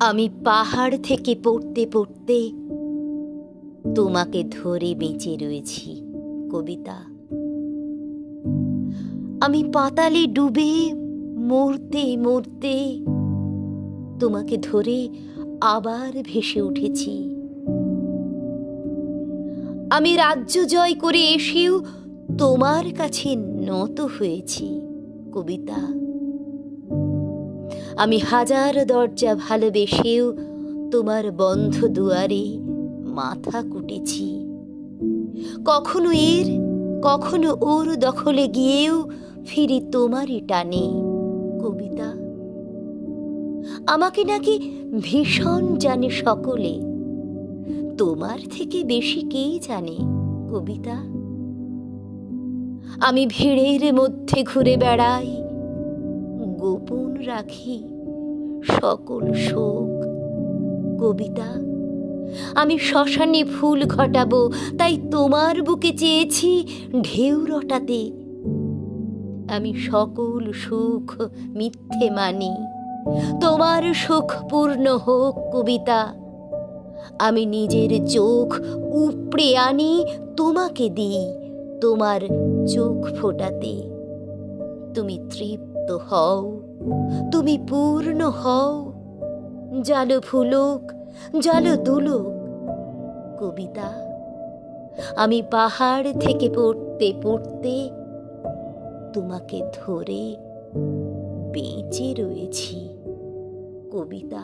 আমি পাহাড় থেকে পড়তে পড়তে তোমাকে ধরে বেঁচে রয়েছি কবিতা। আমি পাতালে ডুবে মরতে মরতে তোমাকে ধরে আবার ভেসে উঠেছি। আমি রাজ্য জয় করে এসেও তোমার কাছে নত হয়েছি কবিতা। আমি হাজার দরজা ভালোবেসেও তোমার বন্ধ দুয়ারে মাথা কুটেছি। কখনো এর কখনো ওর দখলে গিয়েও ফিরি তোমারই টানে কবিতা। আমাকে নাকি ভীষণ জানে সকলে, তোমার থেকে বেশি কে জানে কবিতা। আমি ভিড়ের মধ্যে ঘুরে বেড়াই, গোপন রাখি সকল শোক কবিতা। আমি শ্মশানে ফুল ঘটাবো, তাই তোমার বুকে চেয়েছি ঢেউ রটাতে। আমি সকল সুখ মিথ্যে মানি, তোমার সুখ পূর্ণ হোক কবিতা। আমি নিজের চোখ উপড়ে আনি, তোমাকে দিই তোমার চোখ ফোটাতে। তুমি তৃপ্ত হও, তুমি পূর্ণ হও, জালো ফুলুক জালো দুলুক কবিতা। আমি পাহাড় থেকে পড়তে পড়তে তোমাকে ধরে বেঁচে রয়েছি কবিতা।